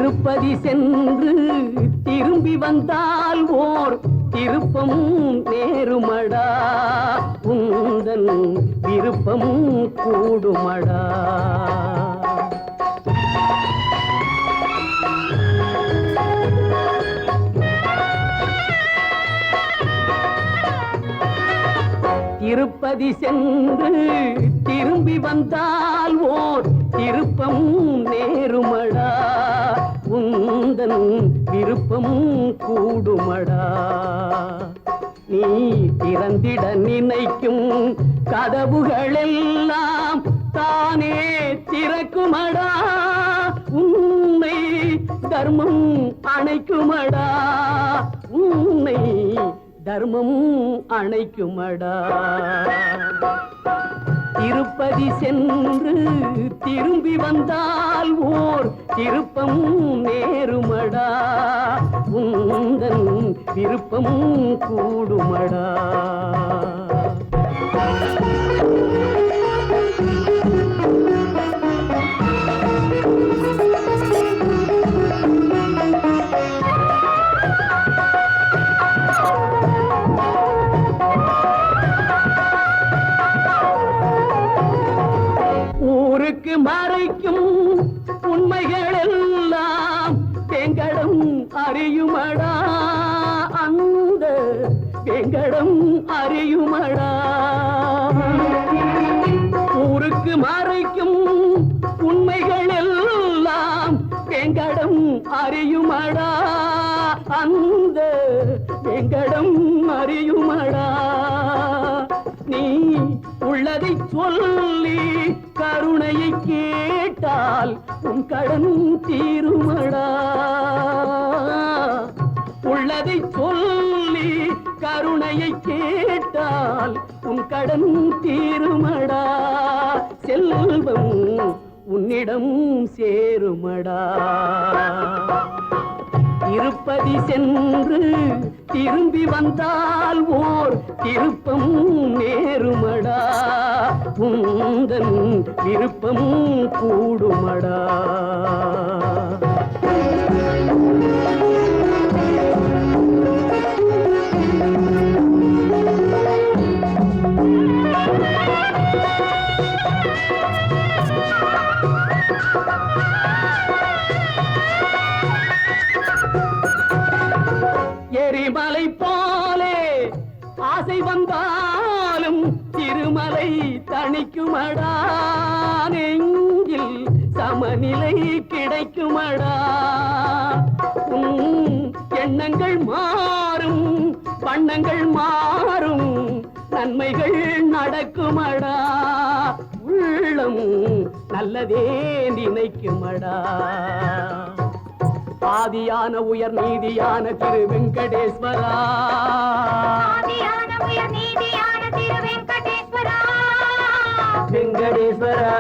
திருப்பதி சென்று திரும்பி வந்தால் ஓர் திருப்பமும் நேருமடா, உந்தன் விருப்பமும் கூடுமடா. திருப்பதி சென்று திரும்பி வந்தால் ஓர் திருப்பமும் நேருமடா, உந்தன் விருப்பமும் கூடுமடா. நீ திறந்திட நினைக்கும் கதவுகளெல்லாம் தானே திறக்குமடா, உன்னை தர்மம் அணைக்குமடா, உன்னை தர்மம் அணைக்குமடா. திருப்பதி சென்று திரும்பி வந்தால் ஓர் திருப்பமும் நேருமடா, உந்தன் விருப்பமும் கூடுமடா. ஊருக்கு மறைக்கும் உண்மைகள் எல்லாம் வெங்கடம் அறியுமடா, அந்த வெங்கடம் அறியுமடா. ஊருக்கு மறைக்கும் உண்மைகள் எல்லாம் வெங்கடம் அறியுமடா, அந்த வெங்கடம் அறியுமடா. நீ உள்ளதை சொல்லி கருணையை கேட்டால் உன் கடன் தீருமடா, உள்ளதை சொல்லி கருணையை கேட்டால் உன் கடன் தீருமடா. செல்வம் உன்னிடம் சேருமடா. திருப்பதி சென்று திரும்பி வந்தால் ஓர் திருப்பம் நேருமடா, உந்தன் விருப்பமும் கூடுமடா. எரிமலை போலே ஆசை வந்தாலும் திருமலை தணிக்குமடா, நெஞ்சில் சமநிலை கிடைக்குமடா. எண்ணங்கள் மாறும் வண்ணங்கள் மாறும் நன்மைகள் நடக்குமடா, உள்ளம் நல்லதே நினைக்குமடா. ஆதியான உயர் நீதியான திரு வெங்கடேஸ்வரா, வெங்கடேஸ்வரா.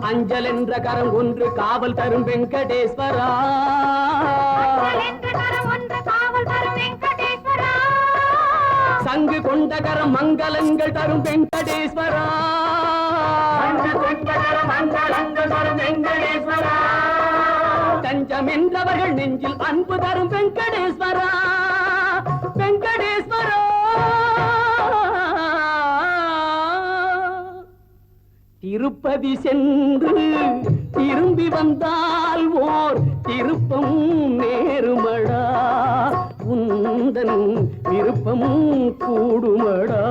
அஞ்சல் என்ற கரம் ஒன்று காவல் தரும் வெங்கடேஸ்வரா, சங்கு கொண்ட கரம் மங்களங்கள் தரும் வெங்கடேஸ்வரா, மங்களங்கள் தரும் வெங்கடேஸ்வரா. தஞ்சம் என்றவர்கள் நெஞ்சில் அன்பு தரும் வெங்கடேஸ்வரா, வெங்கடேஸ்வரா. திருப்பதி சென்று திரும்பி வந்தால் ஓர் திருப்பம் நேருமடா, உந்தன் விருப்பம் கூடுமடா.